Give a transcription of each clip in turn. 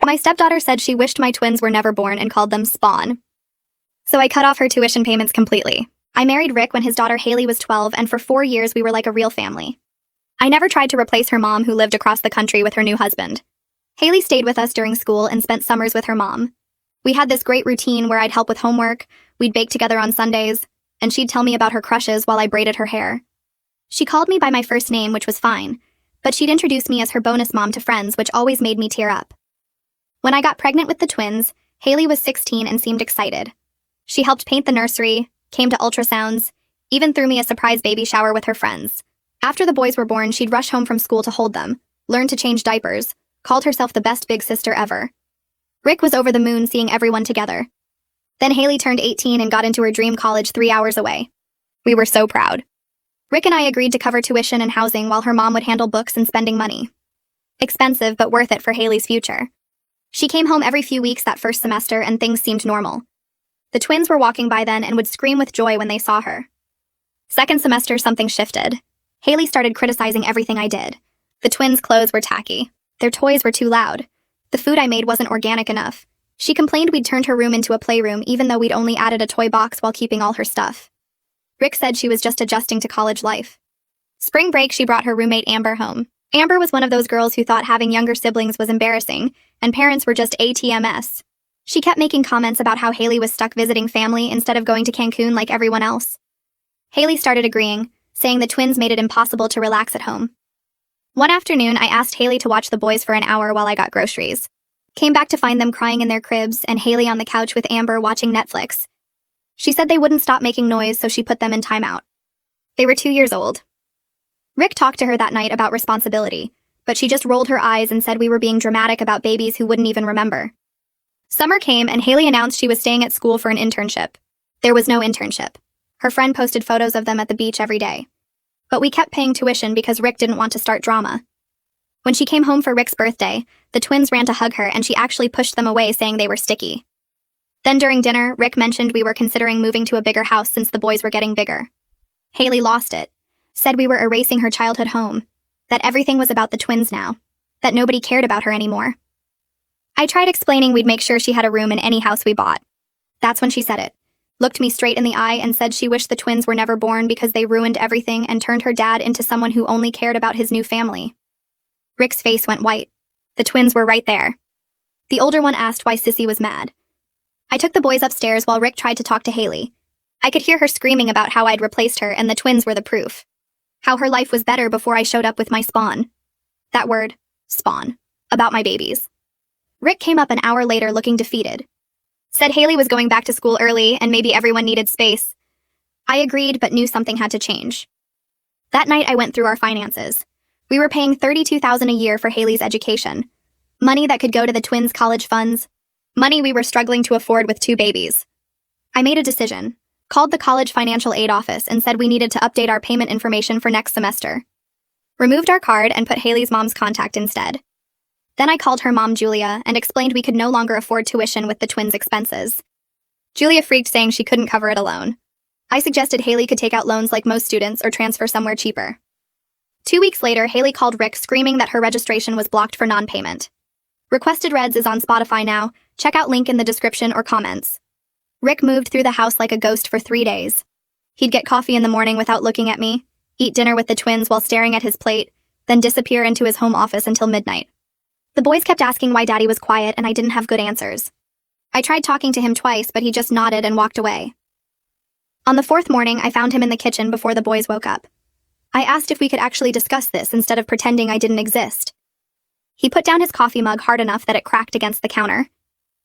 My stepdaughter said she wished my twins were never born and called them Spawn. So I cut off her tuition payments completely. I married Rick when his daughter Haley was 12, and for 4 years we were like a real family. I never tried to replace her mom, who lived across the country with her new husband. Haley stayed with us during school and spent summers with her mom. We had this great routine where I'd help with homework, we'd bake together on Sundays, and she'd tell me about her crushes while I braided her hair. She called me by my first name, which was fine, but she'd introduce me as her bonus mom to friends, which always made me tear up. When I got pregnant with the twins, Haley was 16 and seemed excited. She helped paint the nursery, came to ultrasounds, even threw me a surprise baby shower with her friends. After the boys were born, she'd rush home from school to hold them, learn to change diapers, called herself the best big sister ever. Rick was over the moon seeing everyone together. Then Haley turned 18 and got into her dream college 3 hours away. We were so proud. Rick and I agreed to cover tuition and housing while her mom would handle books and spending money. Expensive, but worth it for Haley's future. She came home every few weeks that first semester and things seemed normal. The twins were walking by then and would scream with joy when they saw her. Second semester, something shifted. Haley started criticizing everything I did. The twins' clothes were tacky. Their toys were too loud. The food I made wasn't organic enough. She complained we'd turned her room into a playroom even though we'd only added a toy box while keeping all her stuff. Rick said she was just adjusting to college life. Spring break, she brought her roommate Amber home. Amber was one of those girls who thought having younger siblings was embarrassing, and parents were just ATMS. She kept making comments about how Haley was stuck visiting family instead of going to Cancun like everyone else. Haley started agreeing, saying the twins made it impossible to relax at home. One afternoon, I asked Haley to watch the boys for an hour while I got groceries. Came back to find them crying in their cribs and Haley on the couch with Amber watching Netflix. She said they wouldn't stop making noise, so she put them in timeout. They were 2 years old. Rick talked to her that night about responsibility, but she just rolled her eyes and said we were being dramatic about babies who wouldn't even remember. Summer came and Haley announced she was staying at school for an internship. There was no internship. Her friend posted photos of them at the beach every day. But we kept paying tuition because Rick didn't want to start drama. When she came home for Rick's birthday, the twins ran to hug her and she actually pushed them away, saying they were sticky. Then during dinner, Rick mentioned we were considering moving to a bigger house since the boys were getting bigger. Haley lost it. Said we were erasing her childhood home. That everything was about the twins now. That nobody cared about her anymore. I tried explaining we'd make sure she had a room in any house we bought. That's when she said it. Looked me straight in the eye and said she wished the twins were never born because they ruined everything and turned her dad into someone who only cared about his new family. Rick's face went white. The twins were right there. The older one asked why Sissy was mad. I took the boys upstairs while Rick tried to talk to Haley. I could hear her screaming about how I'd replaced her and the twins were the proof. How her life was better before I showed up with my spawn. That word, spawn, about my babies. Rick came up an hour later looking defeated. Said Haley was going back to school early and maybe everyone needed space. I agreed but knew something had to change. That night I went through our finances. We were paying $32,000 a year for Haley's education. Money that could go to the twins' college funds. Money we were struggling to afford with 2 babies. I made a decision. Called the college financial aid office and said we needed to update our payment information for next semester. Removed our card and put Haley's mom's contact instead. Then I called her mom, Julia, and explained we could no longer afford tuition with the twins' expenses. Julia freaked, saying she couldn't cover it alone. I suggested Haley could take out loans like most students or transfer somewhere cheaper. 2 weeks later, Haley called Rick screaming that her registration was blocked for non-payment. Requested Reds is on Spotify now. Check out link in the description or comments. Rick moved through the house like a ghost for 3 days. He'd get coffee in the morning without looking at me, eat dinner with the twins while staring at his plate, then disappear into his home office until midnight. The boys kept asking why Daddy was quiet and I didn't have good answers. I tried talking to him twice, but he just nodded and walked away. On the 4th morning, I found him in the kitchen before the boys woke up. I asked if we could actually discuss this instead of pretending I didn't exist. He put down his coffee mug hard enough that it cracked against the counter.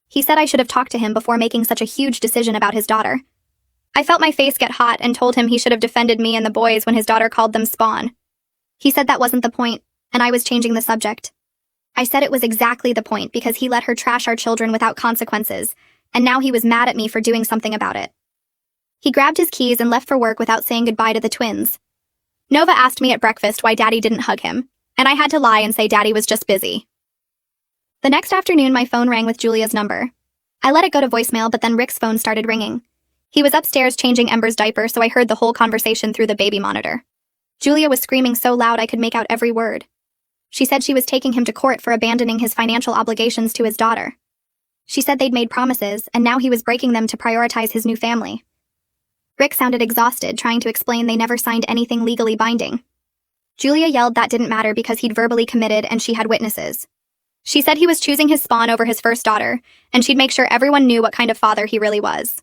He said I should have talked to him before making such a huge decision about his daughter. I felt my face get hot and told him he should have defended me and the boys when his daughter called them spawn. He said that wasn't the point, and I was changing the subject. I said it was exactly the point because he let her trash our children without consequences, and now he was mad at me for doing something about it. He grabbed his keys and left for work without saying goodbye to the twins. Nova asked me at breakfast why Daddy didn't hug him, and I had to lie and say Daddy was just busy. The next afternoon, my phone rang with Julia's number. I let it go to voicemail, but then Rick's phone started ringing. He was upstairs changing Ember's diaper, so I heard the whole conversation through the baby monitor. Julia was screaming so loud I could make out every word. She said she was taking him to court for abandoning his financial obligations to his daughter. She said they'd made promises, and now he was breaking them to prioritize his new family. Rick sounded exhausted, trying to explain they never signed anything legally binding. Julia yelled that didn't matter because he'd verbally committed and she had witnesses. She said he was choosing his spawn over his first daughter, and she'd make sure everyone knew what kind of father he really was.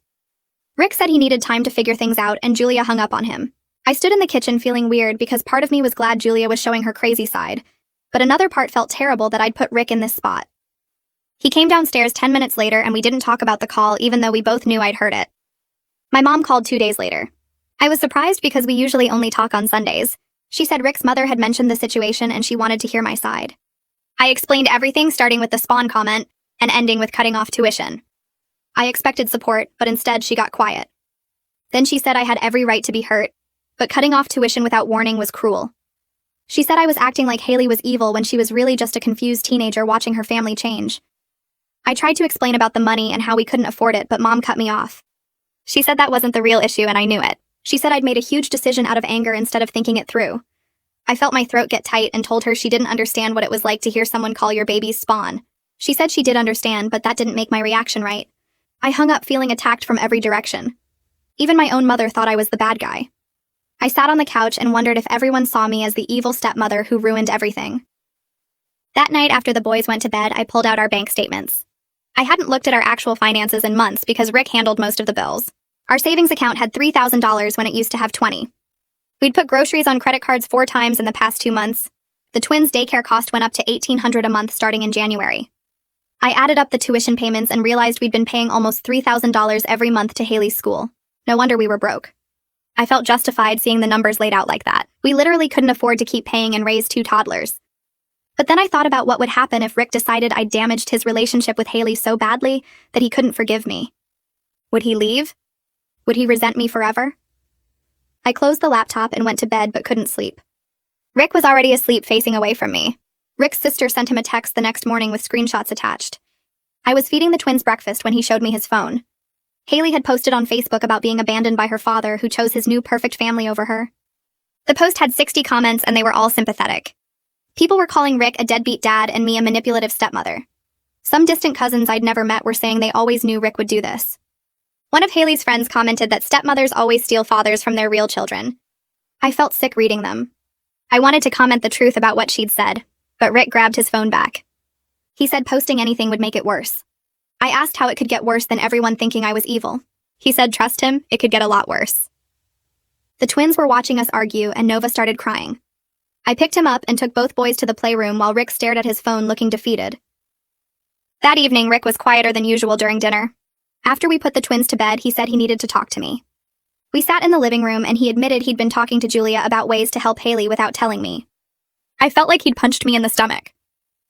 Rick said he needed time to figure things out, and Julia hung up on him. I stood in the kitchen feeling weird because part of me was glad Julia was showing her crazy side, but another part felt terrible that I'd put Rick in this spot. He came downstairs 10 minutes later and we didn't talk about the call even though we both knew I'd heard it. My mom called 2 days later. I was surprised because we usually only talk on Sundays. She said Rick's mother had mentioned the situation and she wanted to hear my side. I explained everything, starting with the spawn comment and ending with cutting off tuition. I expected support, but instead she got quiet. Then she said I had every right to be hurt, but cutting off tuition without warning was cruel. She said I was acting like Haley was evil when she was really just a confused teenager watching her family change. I tried to explain about the money and how we couldn't afford it, but Mom cut me off. She said that wasn't the real issue and I knew it. She said I'd made a huge decision out of anger instead of thinking it through. I felt my throat get tight and told her she didn't understand what it was like to hear someone call your baby's spawn. She said she did understand, but that didn't make my reaction right. I hung up feeling attacked from every direction. Even my own mother thought I was the bad guy. I sat on the couch and wondered if everyone saw me as the evil stepmother who ruined everything. That night after the boys went to bed, I pulled out our bank statements. I hadn't looked at our actual finances in months because Rick handled most of the bills. Our savings account had $3,000 when it used to have $20,000. We'd put groceries on credit cards 4 times in the past 2 months. The twins' daycare cost went up to $1,800 a month starting in January. I added up the tuition payments and realized we'd been paying almost $3,000 every month to Haley's school. No wonder we were broke. I felt justified seeing the numbers laid out like that. We literally couldn't afford to keep paying and raise 2 toddlers. But then I thought about what would happen if Rick decided I'd damaged his relationship with Haley so badly that he couldn't forgive me. Would he leave? Would he resent me forever? I closed the laptop and went to bed but couldn't sleep. Rick was already asleep facing away from me. Rick's sister sent him a text the next morning with screenshots attached. I was feeding the twins breakfast when he showed me his phone. Haley had posted on Facebook about being abandoned by her father, who chose his new perfect family over her. The post had 60 comments and they were all sympathetic. People were calling Rick a deadbeat dad and me a manipulative stepmother. Some distant cousins I'd never met were saying they always knew Rick would do this. One of Haley's friends commented that stepmothers always steal fathers from their real children. I felt sick reading them. I wanted to comment the truth about what she'd said, but Rick grabbed his phone back. He said posting anything would make it worse. I asked how it could get worse than everyone thinking I was evil. He said trust him, it could get a lot worse. The twins were watching us argue and Nova started crying. I picked him up and took both boys to the playroom while Rick stared at his phone looking defeated. That evening, Rick was quieter than usual during dinner. After we put the twins to bed, he said he needed to talk to me. We sat in the living room and he admitted he'd been talking to Julia about ways to help Haley without telling me. I felt like he'd punched me in the stomach.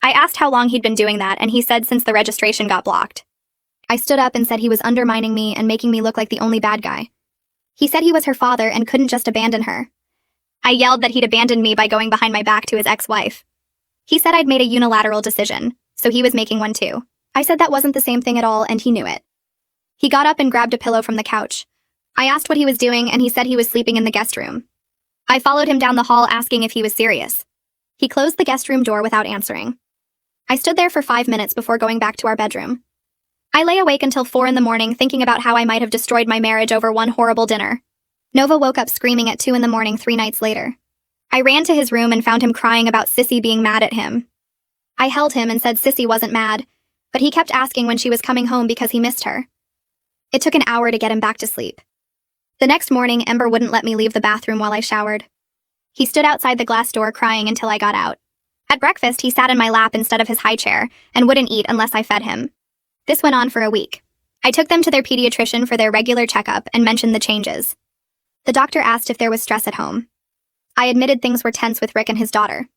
I asked how long he'd been doing that and he said since the registration got blocked. I stood up and said he was undermining me and making me look like the only bad guy. He said he was her father and couldn't just abandon her. I yelled that he'd abandoned me by going behind my back to his ex-wife. He said I'd made a unilateral decision, so he was making one too. I said that wasn't the same thing at all and he knew it. He got up and grabbed a pillow from the couch. I asked what he was doing and he said he was sleeping in the guest room. I followed him down the hall asking if he was serious. He closed the guest room door without answering. I stood there for 5 minutes before going back to our bedroom. I lay awake until 4 in the morning thinking about how I might have destroyed my marriage over one horrible dinner. Nova woke up screaming at 2 in the morning 3 nights later. I ran to his room and found him crying about Sissy being mad at him. I held him and said Sissy wasn't mad, but he kept asking when she was coming home because he missed her. It took an hour to get him back to sleep. The next morning, Ember wouldn't let me leave the bathroom while I showered. He stood outside the glass door crying until I got out. At breakfast, he sat in my lap instead of his high chair and wouldn't eat unless I fed him. This went on for a week. I took them to their pediatrician for their regular checkup and mentioned the changes. The doctor asked if there was stress at home. I admitted things were tense with Rick and his daughter.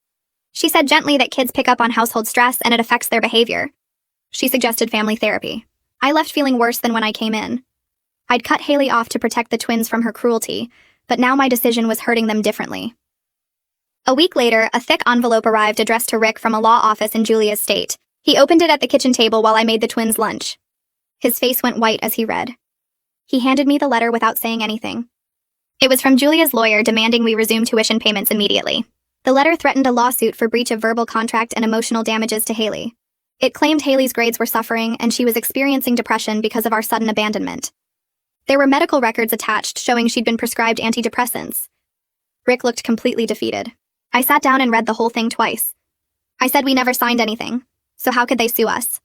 She said gently that kids pick up on household stress and it affects their behavior. She suggested family therapy. I left feeling worse than when I came in. I'd cut Haley off to protect the twins from her cruelty, but now my decision was hurting them differently. A week later, a thick envelope arrived addressed to Rick from a law office in Julia's state. He opened it at the kitchen table while I made the twins lunch. His face went white as he read. He handed me the letter without saying anything. It was from Julia's lawyer demanding we resume tuition payments immediately. The letter threatened a lawsuit for breach of verbal contract and emotional damages to Haley. It claimed Haley's grades were suffering and she was experiencing depression because of our sudden abandonment. There were medical records attached showing she'd been prescribed antidepressants. Rick looked completely defeated. I sat down and read the whole thing twice. I said we never signed anything, so how could they sue us?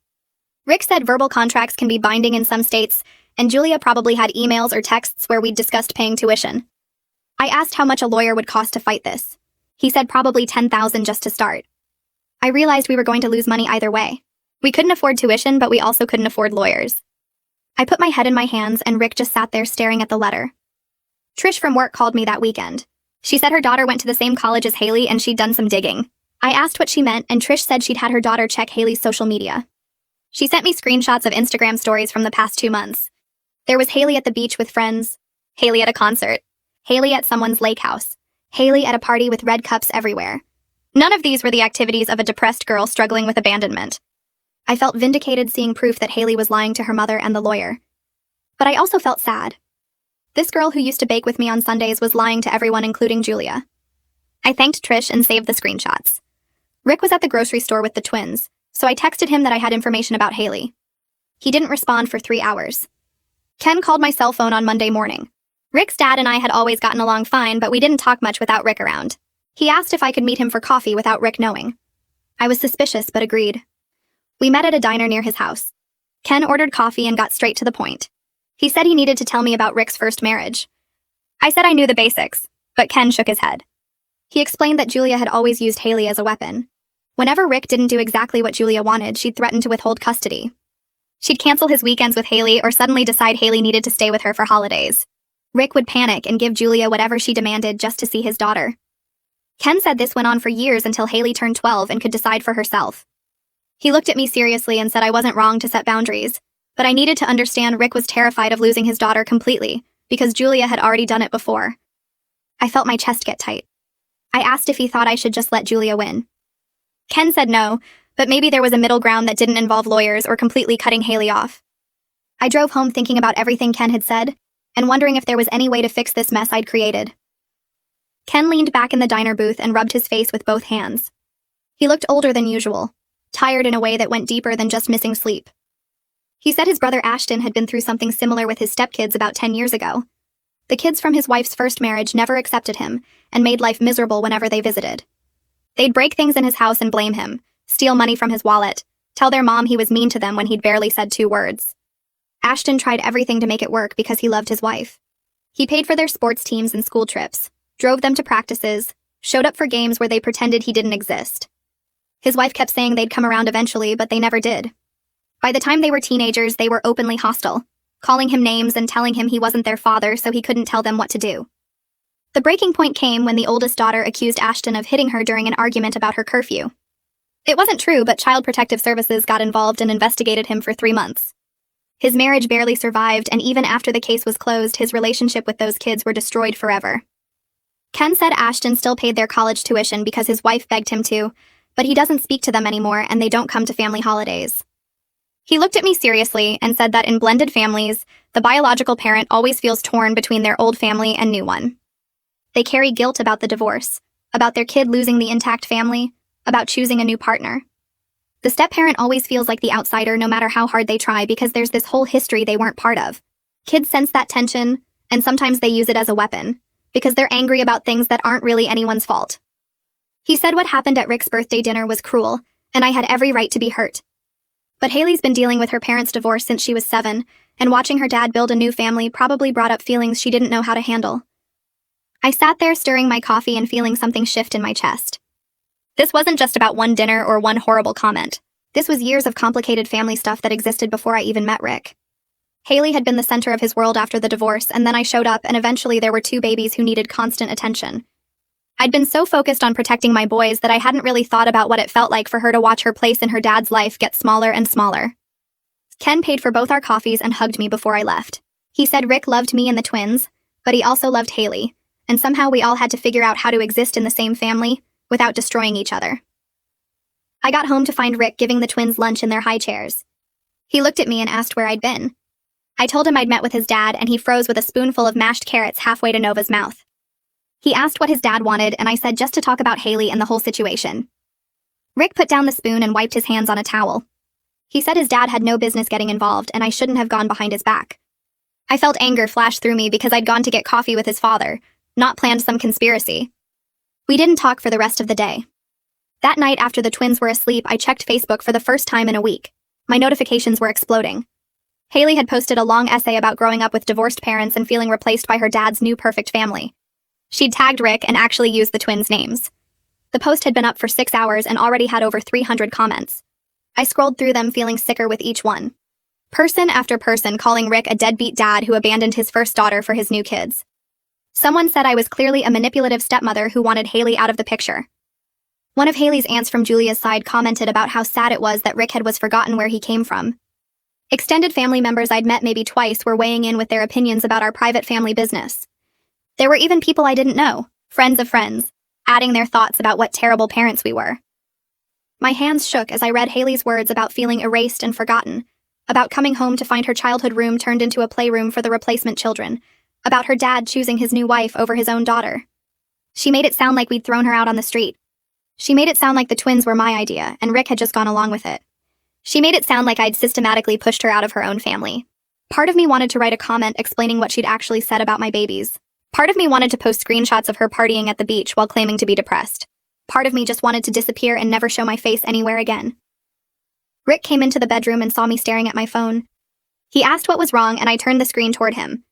Rick said verbal contracts can be binding in some states, and Julia probably had emails or texts where we'd discussed paying tuition. I asked how much a lawyer would cost to fight this. He said probably $10,000 just to start. I realized we were going to lose money either way. We couldn't afford tuition, but we also couldn't afford lawyers. I put my head in my hands and Rick just sat there staring at the letter. Trish from work called me that weekend. She said her daughter went to the same college as Haley and she'd done some digging. I asked what she meant and Trish said she'd had her daughter check Haley's social media. She sent me screenshots of Instagram stories from the past 2 months. There was Haley at the beach with friends, Haley at a concert, Haley at someone's lake house, Haley at a party with red cups everywhere. None of these were the activities of a depressed girl struggling with abandonment. I felt vindicated seeing proof that Haley was lying to her mother and the lawyer. But I also felt sad. This girl who used to bake with me on Sundays was lying to everyone, including Julia. I thanked Trish and saved the screenshots. Rick was at the grocery store with the twins, so I texted him that I had information about Haley. He didn't respond for 3 hours. Ken called my cell phone on Monday morning. Rick's dad and I had always gotten along fine, but we didn't talk much without Rick around. He asked if I could meet him for coffee without Rick knowing. I was suspicious, but agreed. We met at a diner near his house. Ken ordered coffee and got straight to the point. He said he needed to tell me about Rick's first marriage. I said I knew the basics, but Ken shook his head. He explained that Julia had always used Haley as a weapon. Whenever Rick didn't do exactly what Julia wanted, she'd threaten to withhold custody. She'd cancel his weekends with Haley or suddenly decide Haley needed to stay with her for holidays. Rick would panic and give Julia whatever she demanded just to see his daughter. Ken said this went on for years until Haley turned 12 and could decide for herself. He looked at me seriously and said I wasn't wrong to set boundaries, but I needed to understand Rick was terrified of losing his daughter completely, because Julia had already done it before. I felt my chest get tight. I asked if he thought I should just let Julia win. Ken said no, but maybe there was a middle ground that didn't involve lawyers or completely cutting Haley off. I drove home thinking about everything Ken had said, and wondering if there was any way to fix this mess I'd created. Ken leaned back in the diner booth and rubbed his face with both hands. He looked older than usual, tired in a way that went deeper than just missing sleep. He said his brother Ashton had been through something similar with his stepkids about 10 years ago. The kids from his wife's first marriage never accepted him and made life miserable whenever they visited. They'd break things in his house and blame him, steal money from his wallet, tell their mom he was mean to them when he'd barely said 2 words. Ashton tried everything to make it work because he loved his wife. He paid for their sports teams and school trips, drove them to practices, showed up for games where they pretended he didn't exist. His wife kept saying they'd come around eventually, but they never did. By the time they were teenagers, they were openly hostile, calling him names and telling him he wasn't their father so he couldn't tell them what to do. The breaking point came when the oldest daughter accused Ashton of hitting her during an argument about her curfew. It wasn't true, but Child Protective Services got involved and investigated him for 3 months. His marriage barely survived, and even after the case was closed, his relationship with those kids were destroyed forever. Ken said Ashton still paid their college tuition because his wife begged him to, but he doesn't speak to them anymore and they don't come to family holidays. He looked at me seriously and said that in blended families, the biological parent always feels torn between their old family and new one. They carry guilt about the divorce, about their kid losing the intact family, about choosing a new partner. The step-parent always feels like the outsider no matter how hard they try because there's this whole history they weren't part of. Kids sense that tension, and sometimes they use it as a weapon, because they're angry about things that aren't really anyone's fault. He said what happened at Rick's birthday dinner was cruel, and I had every right to be hurt. But Haley's been dealing with her parents' divorce since she was 7, and watching her dad build a new family probably brought up feelings she didn't know how to handle. I sat there stirring my coffee and feeling something shift in my chest. This wasn't just about one dinner or one horrible comment. This was years of complicated family stuff that existed before I even met Rick. Haley had been the center of his world after the divorce, and then I showed up, and eventually there were 2 babies who needed constant attention. I'd been so focused on protecting my boys that I hadn't really thought about what it felt like for her to watch her place in her dad's life get smaller and smaller. Ken paid for both our coffees and hugged me before I left. He said Rick loved me and the twins, but he also loved Haley, and somehow we all had to figure out how to exist in the same family without destroying each other. I got home to find Rick giving the twins lunch in their high chairs. He looked at me and asked where I'd been. I told him I'd met with his dad, and he froze with a spoonful of mashed carrots halfway to Nova's mouth. He asked what his dad wanted, and I said just to talk about Haley and the whole situation. Rick put down the spoon and wiped his hands on a towel. He said his dad had no business getting involved and I shouldn't have gone behind his back. I felt anger flash through me because I'd gone to get coffee with his father, not planned some conspiracy. We didn't talk for the rest of the day. That night after the twins were asleep, I checked Facebook for the first time in a week. My notifications were exploding. Haley had posted a long essay about growing up with divorced parents and feeling replaced by her dad's new perfect family. She'd tagged Rick and actually used the twins' names. The post had been up for 6 hours and already had over 300 comments. I scrolled through them feeling sicker with each one. Person after person calling Rick a deadbeat dad who abandoned his first daughter for his new kids. Someone said I was clearly a manipulative stepmother who wanted Haley out of the picture. One of Haley's aunts from Julia's side commented about how sad it was that Rick was forgotten where he came from. Extended family members I'd met maybe twice were weighing in with their opinions about our private family business. There were even people I didn't know, friends of friends, adding their thoughts about what terrible parents we were. My hands shook as I read Haley's words about feeling erased and forgotten, about coming home to find her childhood room turned into a playroom for the replacement children, about her dad choosing his new wife over his own daughter. She made it sound like we'd thrown her out on the street. She made it sound like the twins were my idea, and Rick had just gone along with it. She made it sound like I'd systematically pushed her out of her own family. Part of me wanted to write a comment explaining what she'd actually said about my babies. Part of me wanted to post screenshots of her partying at the beach while claiming to be depressed. Part of me just wanted to disappear and never show my face anywhere again. Rick came into the bedroom and saw me staring at my phone. He asked what was wrong, and I turned the screen toward him.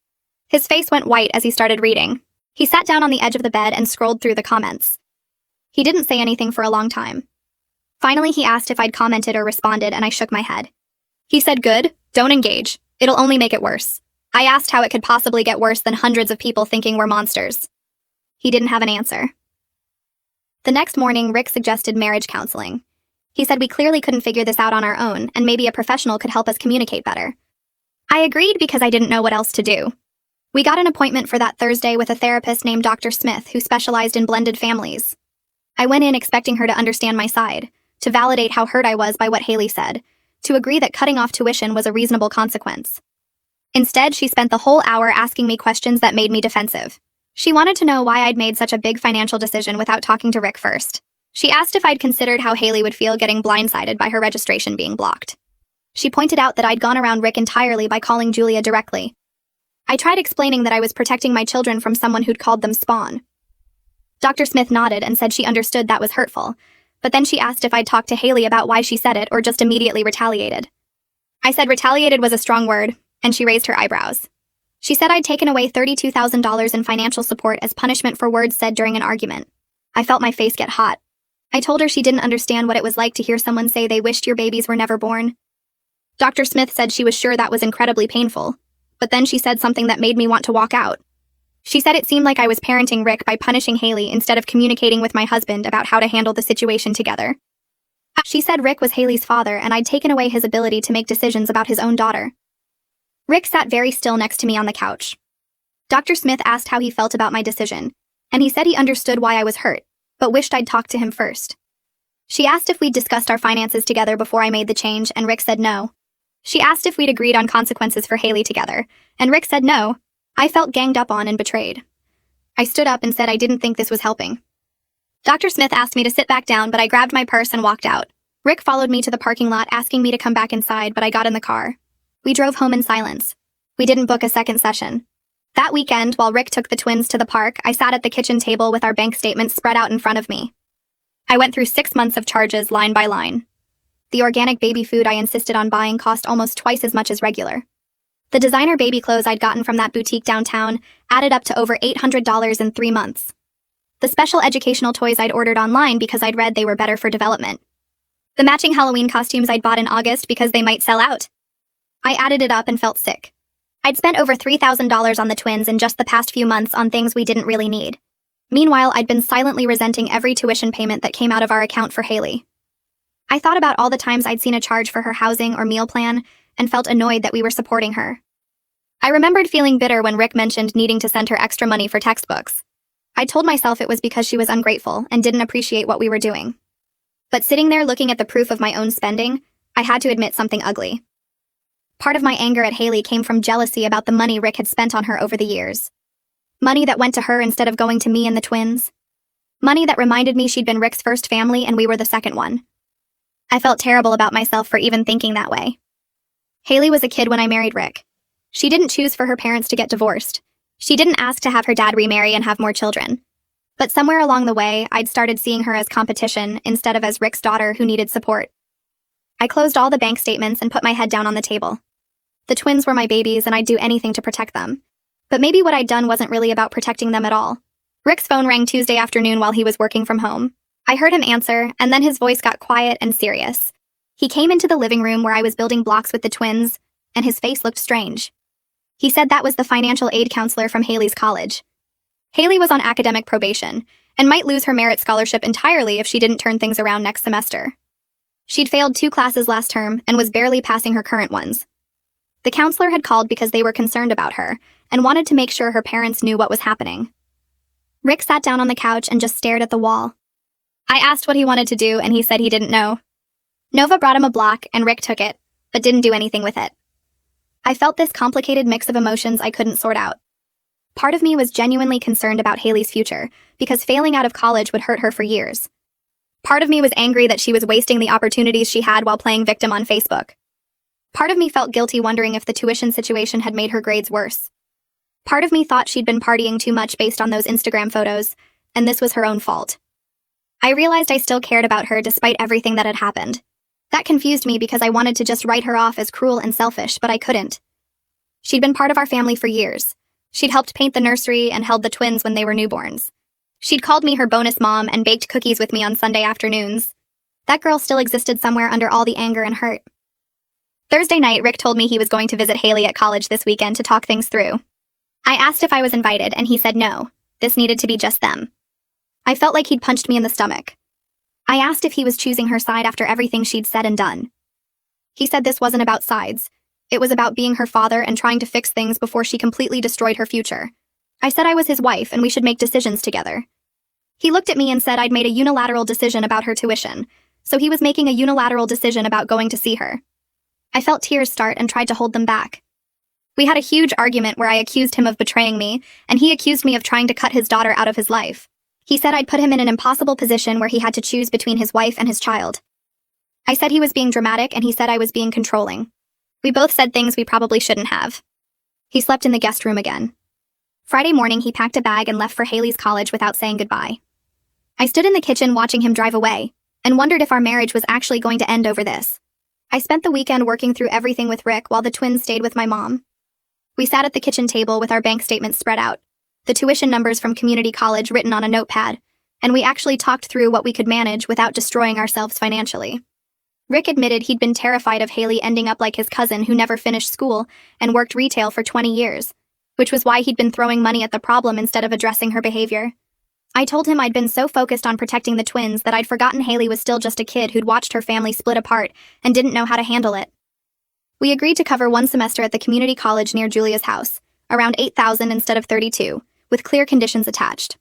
His face went white as he started reading. He sat down on the edge of the bed and scrolled through the comments. He didn't say anything for a long time. Finally, he asked if I'd commented or responded, and I shook my head. He said, "Good, don't engage. It'll only make it worse." I asked how it could possibly get worse than hundreds of people thinking we're monsters. He didn't have an answer. The next morning, Rick suggested marriage counseling. He said we clearly couldn't figure this out on our own, and maybe a professional could help us communicate better. I agreed because I didn't know what else to do. We got an appointment for that Thursday with a therapist named Dr. Smith who specialized in blended families. I went in expecting her to understand my side, to validate how hurt I was by what Haley said, to agree that cutting off tuition was a reasonable consequence. Instead, she spent the whole hour asking me questions that made me defensive. She wanted to know why I'd made such a big financial decision without talking to Rick first. She asked if I'd considered how Haley would feel getting blindsided by her registration being blocked. She pointed out that I'd gone around Rick entirely by calling Julia directly. I tried explaining that I was protecting my children from someone who'd called them spawn. Dr. Smith nodded and said she understood that was hurtful, but then she asked if I'd talked to Haley about why she said it or just immediately retaliated. I said retaliated was a strong word, and she raised her eyebrows. She said I'd taken away $32,000 in financial support as punishment for words said during an argument. I felt my face get hot. I told her she didn't understand what it was like to hear someone say they wished your babies were never born. Dr. Smith said she was sure that was incredibly painful, but then she said something that made me want to walk out. She said it seemed like I was parenting Rick by punishing Haley instead of communicating with my husband about how to handle the situation together. She said Rick was Haley's father and I'd taken away his ability to make decisions about his own daughter. Rick sat very still next to me on the couch. Dr. Smith asked how he felt about my decision, and he said he understood why I was hurt, but wished I'd talked to him first. She asked if we'd discussed our finances together before I made the change, and Rick said no. She asked if we'd agreed on consequences for Haley together, and Rick said no. I felt ganged up on and betrayed. I stood up and said I didn't think this was helping. Dr. Smith asked me to sit back down, but I grabbed my purse and walked out. Rick followed me to the parking lot, asking me to come back inside, but I got in the car. We drove home in silence. We didn't book a second session. That weekend, while Rick took the twins to the park, I sat at the kitchen table with our bank statements spread out in front of me. I went through 6 months of charges line by line. The organic baby food I insisted on buying cost almost twice as much as regular. The designer baby clothes I'd gotten from that boutique downtown added up to over $800 in 3 months. The special educational toys I'd ordered online because I'd read they were better for development. The matching Halloween costumes I'd bought in August because they might sell out. I added it up and felt sick. I'd spent over $3,000 on the twins in just the past few months on things we didn't really need. Meanwhile, I'd been silently resenting every tuition payment that came out of our account for Haley. I thought about all the times I'd seen a charge for her housing or meal plan and felt annoyed that we were supporting her. I remembered feeling bitter when Rick mentioned needing to send her extra money for textbooks. I told myself it was because she was ungrateful and didn't appreciate what we were doing. But sitting there looking at the proof of my own spending, I had to admit something ugly. Part of my anger at Haley came from jealousy about the money Rick had spent on her over the years. Money that went to her instead of going to me and the twins. Money that reminded me she'd been Rick's first family and we were the second one. I felt terrible about myself for even thinking that way. Haley was a kid when I married Rick. She didn't choose for her parents to get divorced. She didn't ask to have her dad remarry and have more children. But somewhere along the way, I'd started seeing her as competition instead of as Rick's daughter who needed support. I closed all the bank statements and put my head down on the table. The twins were my babies and I'd do anything to protect them. But maybe what I'd done wasn't really about protecting them at all. Rick's phone rang Tuesday afternoon while he was working from home. I heard him answer, and then his voice got quiet and serious. He came into the living room where I was building blocks with the twins, and his face looked strange. He said that was the financial aid counselor from Haley's college. Haley was on academic probation, and might lose her merit scholarship entirely if she didn't turn things around next semester. She'd failed 2 classes last term and was barely passing her current ones. The counselor had called because they were concerned about her, and wanted to make sure her parents knew what was happening. Rick sat down on the couch and just stared at the wall. I asked what he wanted to do, and he said he didn't know. Nova brought him a block, and Rick took it, but didn't do anything with it. I felt this complicated mix of emotions I couldn't sort out. Part of me was genuinely concerned about Haley's future, because failing out of college would hurt her for years. Part of me was angry that she was wasting the opportunities she had while playing victim on Facebook. Part of me felt guilty wondering if the tuition situation had made her grades worse. Part of me thought she'd been partying too much based on those Instagram photos, and this was her own fault. I realized I still cared about her despite everything that had happened. That confused me because I wanted to just write her off as cruel and selfish, but I couldn't. She'd been part of our family for years. She'd helped paint the nursery and held the twins when they were newborns. She'd called me her bonus mom and baked cookies with me on Sunday afternoons. That girl still existed somewhere under all the anger and hurt. Thursday night, Rick told me he was going to visit Haley at college this weekend to talk things through. I asked if I was invited, and he said no. This needed to be just them. I felt like he'd punched me in the stomach. I asked if he was choosing her side after everything she'd said and done. He said this wasn't about sides. It was about being her father and trying to fix things before she completely destroyed her future. I said I was his wife and we should make decisions together. He looked at me and said I'd made a unilateral decision about her tuition, so he was making a unilateral decision about going to see her. I felt tears start and tried to hold them back. We had a huge argument where I accused him of betraying me, and he accused me of trying to cut his daughter out of his life. He said I'd put him in an impossible position where he had to choose between his wife and his child. I said he was being dramatic, and he said I was being controlling. We both said things we probably shouldn't have. He slept in the guest room again. Friday morning, he packed a bag and left for Haley's college without saying goodbye. I stood in the kitchen watching him drive away, and wondered if our marriage was actually going to end over this. I spent the weekend working through everything with Rick while the twins stayed with my mom. We sat at the kitchen table with our bank statements spread out, the tuition numbers from community college written on a notepad, and we actually talked through what we could manage without destroying ourselves financially. Rick admitted he'd been terrified of Haley ending up like his cousin who never finished school and worked retail for 20 years, which was why he'd been throwing money at the problem instead of addressing her behavior. I told him I'd been so focused on protecting the twins that I'd forgotten Haley was still just a kid who'd watched her family split apart and didn't know how to handle it. We agreed to cover 1 semester at the community college near Julia's house, around $8,000 instead of $32,000, with clear conditions attached.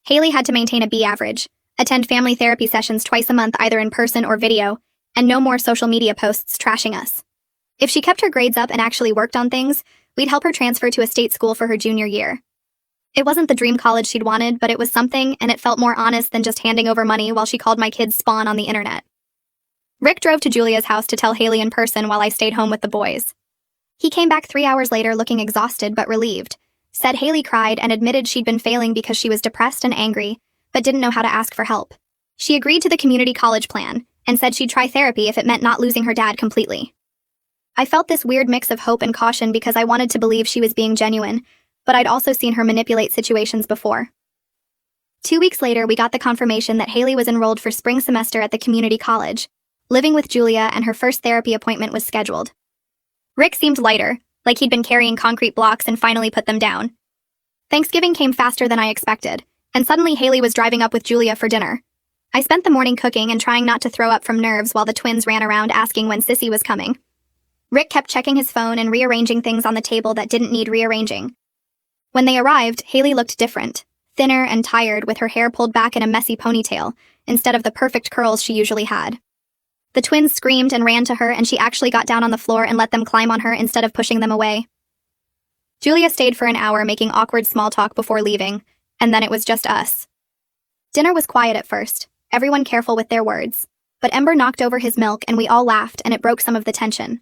Haley had to maintain a B average, attend family therapy sessions twice a month either in person or video, and no more social media posts trashing us. If she kept her grades up and actually worked on things, we'd help her transfer to a state school for her junior year. It wasn't the dream college she'd wanted, but it was something, and it felt more honest than just handing over money while she called my kids Spawn on the internet. Rick drove to Julia's house to tell Haley in person while I stayed home with the boys. He came back 3 hours later looking exhausted but relieved, said Haley cried and admitted she'd been failing because she was depressed and angry, but didn't know how to ask for help. She agreed to the community college plan, and said she'd try therapy if it meant not losing her dad completely. I felt this weird mix of hope and caution because I wanted to believe she was being genuine, but I'd also seen her manipulate situations before. 2 weeks later, we got the confirmation that Haley was enrolled for spring semester at the community college, living with Julia, and her first therapy appointment was scheduled. Rick seemed lighter, like he'd been carrying concrete blocks and finally put them down. Thanksgiving came faster than I expected, and suddenly Haley was driving up with Julia for dinner. I spent the morning cooking and trying not to throw up from nerves while the twins ran around asking when Sissy was coming. Rick kept checking his phone and rearranging things on the table that didn't need rearranging. When they arrived, Haley looked different, thinner and tired with her hair pulled back in a messy ponytail, instead of the perfect curls she usually had. The twins screamed and ran to her, and she actually got down on the floor and let them climb on her instead of pushing them away. Julia stayed for an hour making awkward small talk before leaving, and then it was just us. Dinner was quiet at first, everyone careful with their words. But Ember knocked over his milk and we all laughed and it broke some of the tension.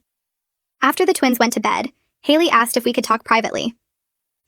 After the twins went to bed, Haley asked if we could talk privately.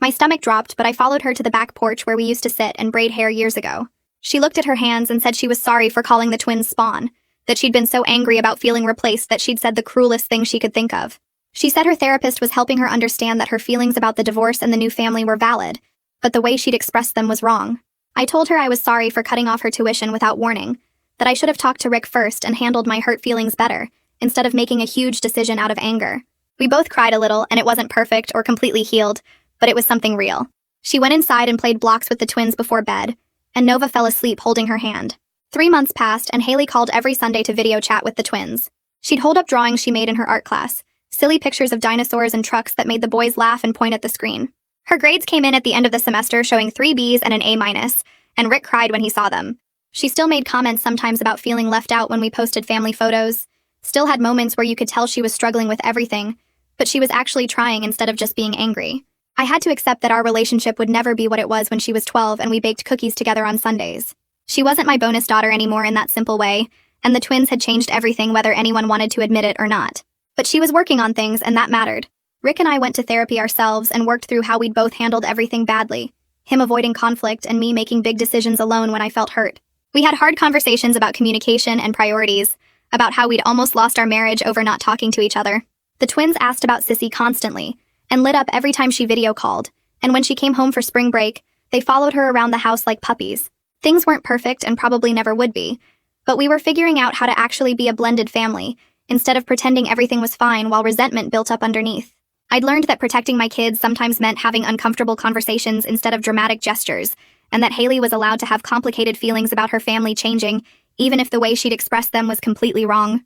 My stomach dropped, but I followed her to the back porch where we used to sit and braid hair years ago. She looked at her hands and said she was sorry for calling the twins Spawn, that she'd been so angry about feeling replaced that she'd said the cruelest thing she could think of. She said her therapist was helping her understand that her feelings about the divorce and the new family were valid, but the way she'd expressed them was wrong. I told her I was sorry for cutting off her tuition without warning, that I should have talked to Rick first and handled my hurt feelings better, instead of making a huge decision out of anger. We both cried a little, and it wasn't perfect or completely healed, but it was something real. She went inside and played blocks with the twins before bed, and Nova fell asleep holding her hand. 3 months passed, and Haley called every Sunday to video chat with the twins. She'd hold up drawings she made in her art class, silly pictures of dinosaurs and trucks that made the boys laugh and point at the screen. Her grades came in at the end of the semester showing 3 Bs and an A-, and Rick cried when he saw them. She still made comments sometimes about feeling left out when we posted family photos, still had moments where you could tell she was struggling with everything, but she was actually trying instead of just being angry. I had to accept that our relationship would never be what it was when she was 12 and we baked cookies together on Sundays. She wasn't my bonus daughter anymore in that simple way, and the twins had changed everything whether anyone wanted to admit it or not. But she was working on things, and that mattered. Rick and I went to therapy ourselves and worked through how we'd both handled everything badly, him avoiding conflict and me making big decisions alone when I felt hurt. We had hard conversations about communication and priorities, about how we'd almost lost our marriage over not talking to each other. The twins asked about Sissy constantly, and lit up every time she video called, and when she came home for spring break, they followed her around the house like puppies. Things weren't perfect and probably never would be, but we were figuring out how to actually be a blended family, instead of pretending everything was fine while resentment built up underneath. I'd learned that protecting my kids sometimes meant having uncomfortable conversations instead of dramatic gestures, and that Haley was allowed to have complicated feelings about her family changing, even if the way she'd expressed them was completely wrong.